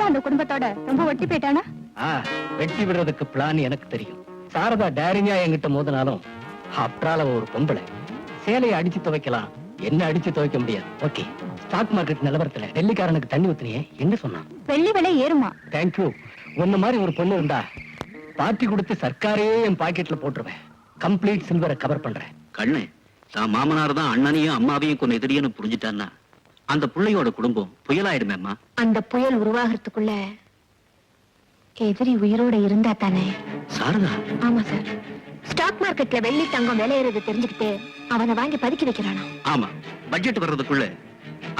சாரதா அந்த குடும்பத்தோட ரொம்ப ஒட்டி போயிட்டானா? வெட்டி விடுறதுக்கு பிளான் எனக்கு தெரியும். சாரதா டேரிங்கா என்கிட்ட மோதினாலும் அப்ரால ஒரு பொம்பளை. சேலையை அடிச்சு துவைக்கலாம், என்ன அடிச்சு துவைக்க முடியாது. ஓகே, ஸ்டாக் மார்க்கெட் நிலவரத்துல டெல்லிக்காரனுக்கு தண்ணி ஊத்தினியே, என்ன சொன்னான்? வெள்ளி விலை ஏறுமா? தேங்க்யூ. உன்ன மாதிரி ஒரு பொண்ணு இருந்தா பார்ட்டி கொடுத்து சர்க்காரே என் பாக்கெட்ல போட்டுருவேன். கம்ப்ளீட் சில்வரை கவர் பண்றேன். கண்ணு, தான் மாமனார் தான் அண்ணனையும் அம்மாவையும் கொண்டு எதிரின்னு புரிஞ்சுட்டான்னா அந்த பிள்ளையோட குடும்பம் புயலாயிடுமேம்மா. அந்த புயல் உருவாகிறதுக்குள்ள எதிரி உயிரோட இருந்தா தானே? சாரதா? ஆமா சார். ஸ்டாக் மார்க்கெட்ல வெள்ளி தங்கம் விலையேறது தெரிஞ்சுக்கிட்டு அவனை வாங்கி பதுக்கி வைக்கிறானா? ஆமா, பட்ஜெட் வர்றதுக்குள்ள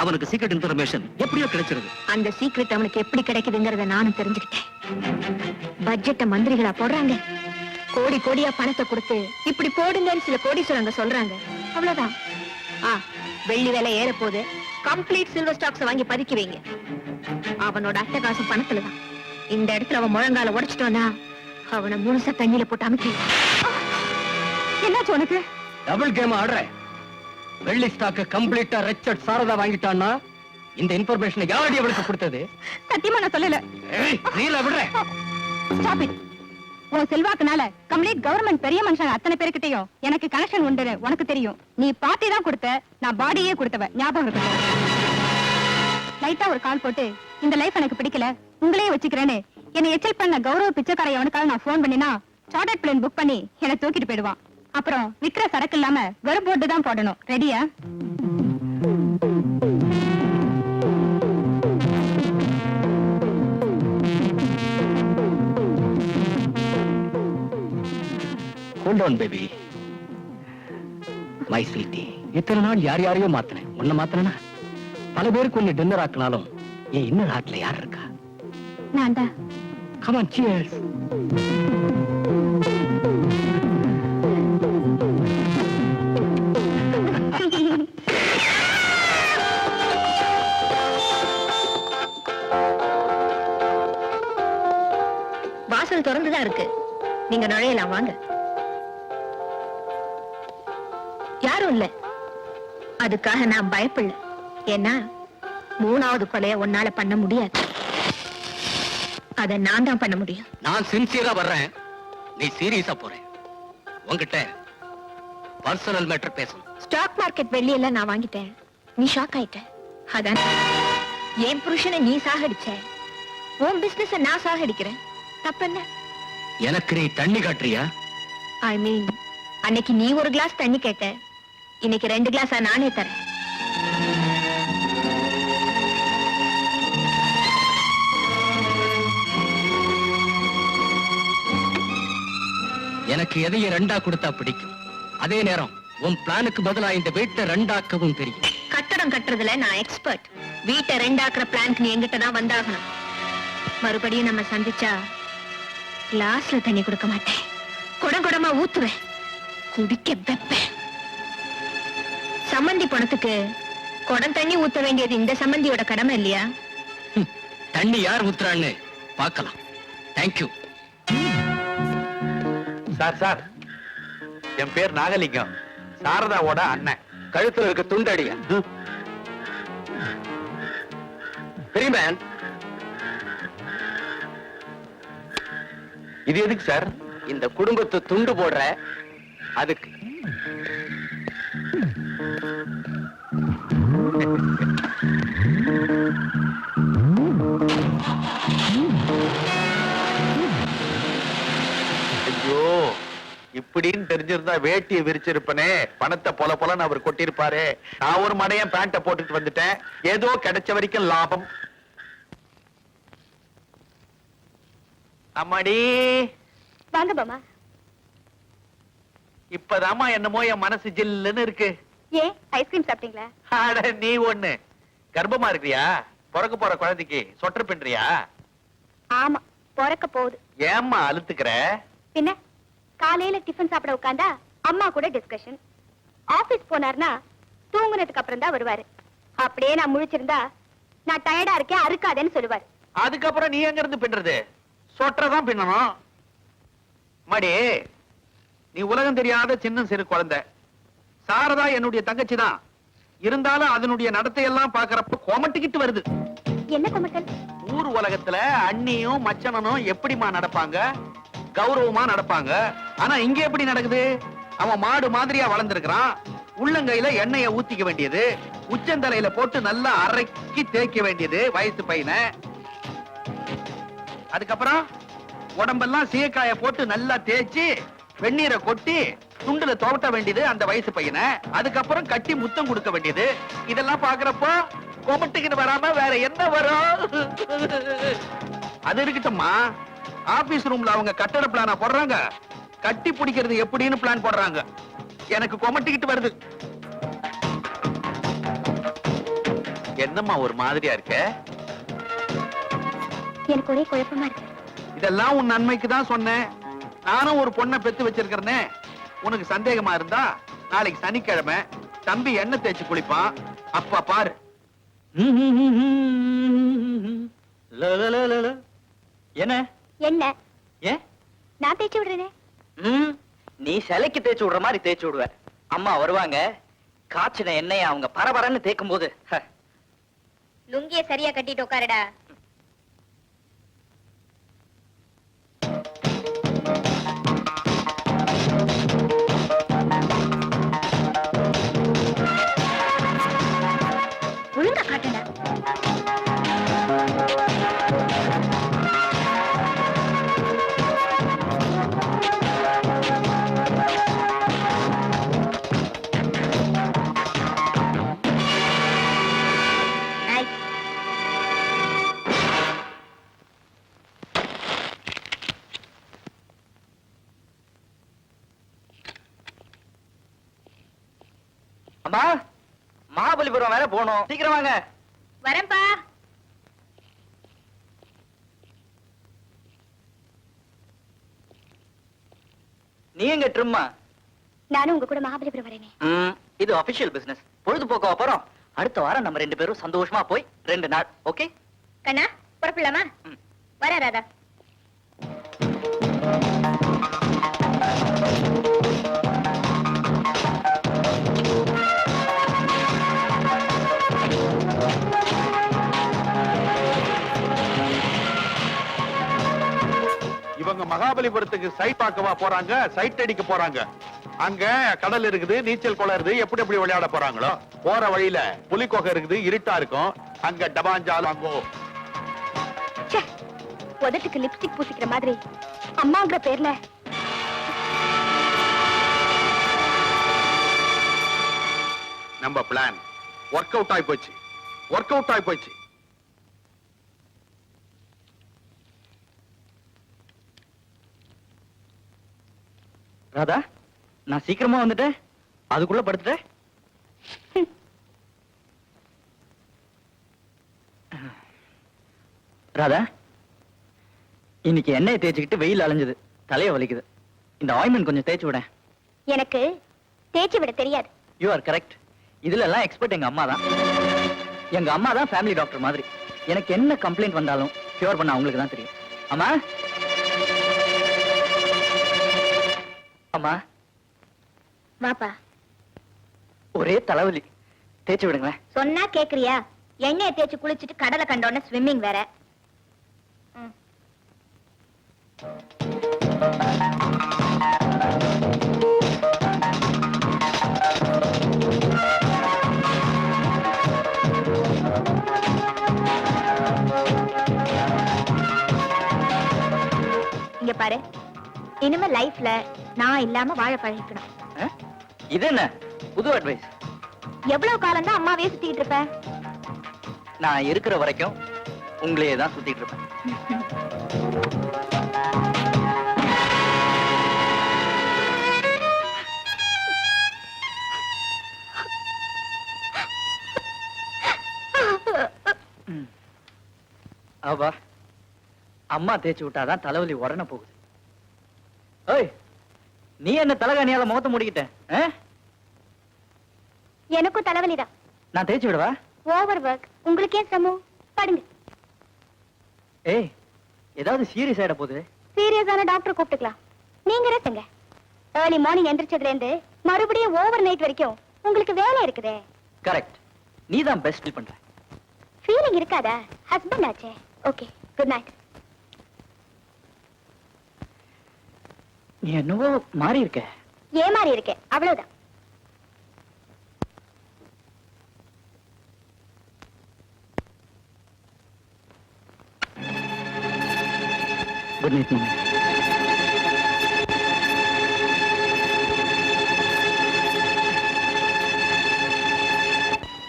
அவனுக்கு சீக்ரெட் இன்ஃபர்மேஷன் எப்படியோ கிடைச்சிருது. அந்த சீக்ரெட் அவனுக்கு எப்படி கிடைக்குதுங்கறத நானும் தெரிஞ்சுக்கிட்டேன். பட்ஜெட்ட மந்திரிகளா போடுறாங்க, கோடி கோடியா பணத்தை கொடுத்து இப்படி போடுங்கன்னு சில கோடீஸ்வரங்க சொல்றாங்க. அவ்வளவுதான். வெள்ளி விலை ஏற போது கம்ப்ளீட் சில்வர் ஸ்டாக்ஸ் வாங்கி பதுக்கி வைங்க. அவனோட அட்டகாசம் பணத்துலதான். இந்த இடத்துல அவன் முழங்கால உடைச்சிட்டோன்னா அவனை முழுசா தண்ணியில போட்டு அமைக்க. என்னாச்சு உனக்கு? டபுள் கேம் ஆடுறேன். வெள்ளி ஸ்டாக்க கம்ப்ளீட்டா ரெச்சட் சாரதா வாங்கிட்டான்னா இந்த இன்ஃபர்மேஷன் யாரடி அவளுக்கு கொடுத்தது? சத்தியமா நான் சொல்லல. நீல விடுறேன். Stop it. உன் செல்வாக்குனால கம்ப்ளீட் கவர்மெண்ட் பெரிய மனுஷங்க அத்தனை பேருக்கிட்டையும் எனக்கு கனெக்ஷன் உண்டு. உனக்கு தெரியும். நீ பார்ட்டி தான் கொடுத்த, நான் பாடியே கொடுத்தவ. ஞாபகம் இருக்கு. லைட்டா ஒரு கால் போட்டு இந்த லைஃப் எனக்கு பிடிக்கல, உங்களையே வச்சுக்கிறேன்னு என்னை எச்சல் பண்ண கௌரவ பிச்சைக்கார அவனுக்காக நான் போன் பண்ணினா சார்ட்டர்ட் பிளேன் புக் பண்ணி என்னை தூக்கிட்டு போயிடுவான். அப்புறம் விக்கிற சரக்கு இல்லாம வெறும் போட்டு தான் போடணும். ரெடியா? Hold on baby, my sweetie. இத்தனை நாள் யார் யாரையோ மாத்தினேன், உன்னை மாத்தினா பல பேருக்கு ஒன்னு டின்னர் ஆக்கினாலும் என் இன்னர் ஹார்ட்ல யார் இருக்கா? நான் தான். Come on, cheers. வாசல் திறந்துதான் இருக்கு, நீங்க நுழையலாம், வாங்க. யாரும் இல்ல, அதுக்காக நான் பயப்படல. ஏன்னா 3வது கொலைய உன்னால பண்ண முடியாது, அத நான் தான் பண்ண முடியும். நான் சின்சியரா வர்றேன், நீ சீரியஸா போற. உன்கிட்ட பர்சனல் மேட்டர் பேசணும். ஸ்டாக் மார்க்கெட் வெள்ளி எல்லாம் நான் வாங்கிட்டேன், நீ ஷாக் ஆயிட்ட. அதான் என் புருஷனை நீ சாகடிச்ச, உன் பிசினஸ் நான் சாகடிக்கிறேன். தப்பென்ன? எனக்கு நீ தண்ணி காட்டுறியா? ஐ மீன், அன்னைக்கு நீ ஒரு கிளாஸ் தண்ணி கேட்ட, இன்னைக்கு 2 கிளாஸா நானே தரேன். எனக்கு எதையும் 2ஆ கொடுத்தா பிடிக்கும். அதே நேரம் உன் பிளானுக்கு பதிலா இந்த வீட்டை 2ஆக்கவும் தெரியும். கட்டடம் கட்டுறதுல நான் எக்ஸ்பர்ட். வீட்டை 2ஆக்குற பிளானுக்கு நீ எங்கிட்ட தான் வந்தாகணும். மறுபடியும் நம்ம சந்திச்சா கிளாஸ்ல தண்ணி கொடுக்க மாட்டேன், குடம் குடமா ஊத்துவேன், குடிக்க வைப்பேன். சம்மந்தி பணத்துக்கு குடம் தண்ணி ஊத்த வேண்டியது இந்த சம்மந்தியோட கடமை இல்லையா? தண்ணி யார் ஊத்துறான்னு பார்க்கலாம். Thank you sir. சார், என் பேர் நாகலிங்கம், சாரதாவோட அண்ணன். கழுத்துல இருக்க துண்டடியா? பெரியமேன், இது எதுக்கு சார்? இந்த குடும்பத்தை துண்டு போடுற அதுக்கு. ஐயோ, இப்படின்னு தெரிஞ்சிருந்தா வேட்டியை விரிச்சிருப்பனே, பணத்தை பொல பொலன்னு அவர் கொட்டிருப்பாரு. நான் ஒரு மடையன் பேண்ட போட்டுட்டு வந்துட்டேன், ஏதோ கிடைச்ச வரைக்கும் லாபம். அம்மாடி வாங்க மாமா. இப்பதாமா என்னமோ என் மனசு ஜில்லுன்னு இருக்கு. ஏன் ஐஸ்கிரீம் சாப்பிட்டீங்களா? அட நீ ஒண்ணு, கர்ப்பமா இருக்கிறியா? பிறக்க போற குழந்தைக்கு சொட்டர் பின்றியா? ஆமா, பிறக்க போகுது. ஏம்மா அழுத்துக்கிற? பின்ன காலையில டிஃபன் சாப்பிட உட்கார்ந்தா அம்மா கூட டிஸ்கஷன். ஆபீஸ் போனார்னா தூங்குனதுக்கு அப்புறம் தான் வருவாரு. அப்படியே நான் முழிச்சிருந்தா நான் டயர்டா இருக்கேன் அறுக்காதேன்னு சொல்லுவாரு. அதுக்கப்புறம் நீ எங்க இருந்து பின்றது? சொட்டதான் பின்னணும். மடி, நீ உலகம் தெரியாத சின்ன சிறு குழந்தை. சாரதா என்னுடைய தங்கச்சி தான். இருந்தாலும் அதனுடைய நடத்தையெல்லாம் பாக்குறப்ப கொமட்டிக்கிட்டு வருது. என்ன கொமட்டல்? ஊர் உலகத்துல அண்ணியும் மச்சனனும் எப்படிமா நடப்பாங்க? கௌரவமா நடப்பாங்க. ஆனா இங்க எப்படி நடக்குது? அவன் மாடு மாதிரியா வளர்ந்திருக்கிறான். உள்ளங்கையில எண்ணெயை ஊத்திக்க வேண்டியது, உச்சந்தலையில போட்டு நல்லா அரைக்கி தேய்க்க வேண்டியது வயசு பையனை. அதுக்கப்புறம் உடம்பெல்லாம் சீக்காய போட்டு நல்லா தேய்ச்சி வெந்நீரை கொட்டி துண்டுல துவட்ட வேண்டியது அந்த வயசு பையனை. அதுக்கப்புறம் கட்டி முத்தம் கொடுக்க வேண்டியது. இதெல்லாம் பாக்குறப்போ கொமட்டுக்கு வராம வேற என்ன வரும்? அது இருக்கட்டும்மா, ஆபீஸ் ரூம்ல அவங்க கட்டட பிளான போடுறாங்க, கட்டி பிடிக்கிறது எப்படின்னு பிளான் போடுறாங்க. எனக்கு கொமட்டிக்கிட்டு வருது. என்னம்மா ஒரு மாதிரியா இருக்க? எனக்கு ஒரே குழப்பமா இருக்கு. இதெல்லாம் உன் நன்மைக்கு தான் சொன்னேன். நானும் ஒரு பொண்ணை பெத்து வச்சிருக்கிறேனே. உனக்கு சந்தேகமா இருந்தா நாளைக்கு சனிக்கிழமை தம்பி எண்ணெய் தேய்ச்சி குளிப்பான், அப்பா பாரு. என்ன என்ன? ஏன் நான் தேய்ச்சி விடுறேனே. நீ சிலைக்கு தேய்ச்சி விடுற மாதிரி தேய்ச்சி விடுவ. அம்மா வருவாங்க, காய்ச்சின எண்ணெயை அவங்க பரபரன்னு தேய்க்கும் போது லுங்கிய சரியா கட்டிட்டு உட்காருடா. ஒழுங்கா காட்டுடா. அம்மா, மகாபலிபுரம் வேற போகணும், சீக்கிரம் வாங்க. வரேன்பா. நீ எங்க ட்ரிம்மா? நானும் உங்க கூட மகாபலிபுரம் வரேனே. இது அபிஷியல் பிசினஸ். பொழுதுபோக்கு அப்புறம் அடுத்த வாரம் நம்ம 2 பேரும் சந்தோஷமா போய் 2 நாள். ஓகே கண்ணா, புறப்படலாமா? வர ராதா. இவங்க மகாபலிபுரத்துக்கு சைட் பார்க்கவா போறாங்க, சைட் அடிக்க போறாங்க. அங்க கடல் இருக்குது, நீச்சல் குளம் இருக்குது, எப்படி எப்படி விளையாட போறாங்களோ. போற வழியில புலிக்கோகை இருக்குது, இருட்டா இருக்கும். அங்க டபாஞ்சாலாங்கோ. உதட்டுக்கு லிப்ஸ்டிக் பூசிக்கிற மாதிரி அம்மாங்கிற பேர்ல நம்ம பிளான் ஒர்க் அவுட் ஆயி போச்சு. ஒர்க் அவுட் ஆயி போச்சு. ராதா, நான் சீக்கிரமா வந்துட்டேன், அதுக்குள்ள படுத்துட்டேன். ராதா, இன்னைக்கு எண்ணெயை தேய்ச்சிக்கிட்டு வெயில் அலைஞ்சது, தலைய வலிக்குது. இந்த ஆயின்மெண்ட் கொஞ்சம் தேய்ச்சி விட. எனக்கு தேய்ச்சி விட தெரியாது. You are correct. இதுல எல்லாம் எக்ஸ்பர்ட் எங்க அம்மா தான். எங்க அம்மா தான் ஃபேமிலி டாக்டர் மாதிரி. எனக்கு என்ன கம்ப்ளைண்ட் வந்தாலும் கியூர் பண்ண அவங்களுக்கு தான் தெரியும். அம்மா, அம்மா, வாப்பா. ஒரே தலைவலி, தேய்ச்சி விடுங்களேன். சொன்னா கேக்குறியா? எண்ணெயை தேய்ச்சி குளிச்சிட்டு கடலை கண்டோன்னு ஸ்விம்மிங் வேற. இங்க பாரு, இனிமே லைஃப்ல நான் இல்லாம வாழ பழகிக்கணும். இது என்ன புது அட்வைஸ்? எவ்வளவு காலம் தான் அம்மாவே சுத்திட்டு இருப்ப? நான் இருக்கிற வரைக்கும் உங்களையே தான் சுத்திட்டு இருப்பேன். அவா, அம்மா தேய்ச்சி விட்டாதான் தலைவலி உடனே போகுது. ஏய், நீ என்ன தலகாணியால முகத்தை முடிக்கிட்ட? எனக்கும் தலைவலிதான். நான் தேய்ச்சி விடவா? Over work. உங்களுக்கு ஏன் சமம்? படுங்க. ஏய், ஏதாவது சீரியஸ் ஆயிட போகுது. சீரியஸான டாக்டர் கூப்பிட்டுக்கலாம். நீங்க ரெஸ்ட்ங்க. ஏர்லி மார்னிங் எந்திரிச்சதுல இருந்து மறுபடியும் ஓவர் நைட் வரைக்கும் உங்களுக்கு வேலை இருக்குதே. கரெக்ட். நீ தான் பெஸ்ட் பண்ற. ஃபீலிங் இருக்காதா? ஹஸ்பண்ட் ஆச்சே. Okay good night. நீ என்னவோ மாறி இருக்க. ஏமாறி இருக்கேன் அவ்வளவுதான். Good night mummy.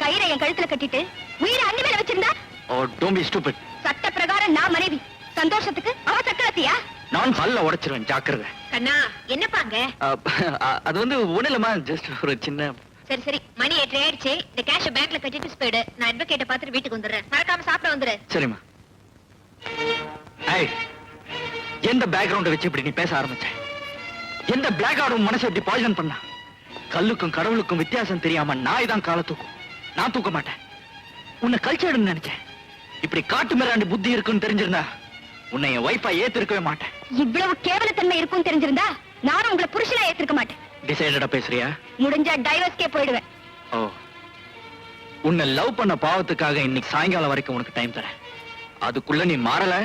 கயிறை என் கழுத்துல கட்டிட்டு உயிரை அண்ணி மேல வச்சிருந்தா ஓ டோன்ட் பி ஸ்டூபிட். சட்ட பிரகாரம் நான் மனைவி, சந்தோஷத்துக்கு அவ சக்கரத்தியா? நான் பல்ல உடைச்சிருவேன், ஜாக்கிரதை. கண்ணா என்னப்பாங்க? அது வந்து ஒண்ணுலமா ஜஸ்ட் ஒரு சின்ன. சரி சரி, மணி 8 ஆயிடுச்சு. இந்த கேஷ் பேங்க்ல கட்டிட்டு போயிடு. நான் அட்வொகேட்ட பாத்துட்டு வீட்டுக்கு வந்துடுறேன். மறக்காம சாப்பிட வந்துரு. சரிம்மா. ஏய், எந்த பேக்ரவுண்ட் வச்சு இப்படி நீ பேச ஆரம்பிச்ச? எந்த பிளாக் ஆடும் மனசை இப்படி பாய்சன் பண்ணா? கல்லுக்கும் கடவுளுக்கும் வித்தியாசம் தெரியாம நாய் தான் காலை தூக்கும், நான் தூக்க மாட்டேன். உன்னை கல்ச்சர்னு நினைச்சேன். இப்படி காட்டு மிராண்டி புத்தி இருக்குன்னு தெரிஞ்சிருந்தா உன்னை என் வைஃபா ஏத்திருக்கவே மாட்டேன். இவ்வளவு கேவலத்தன்மை இருக்கும்னு தெரிஞ்சிருந்தா நானும் உங்களை புருஷனா ஏத்திருக்க மாட்டேன். டிசைடடா பேசுறியா? முடிஞ்சா டைவர்ஸ்க்கே போயிடுவேன். ஓ, உன்னை லவ் பண்ண பாவத்துக்காக இன்னைக்கு சாயங்காலம் வரைக்கும் உனக்கு டைம் தரேன். அதுக்குள்ள நீ மாறல,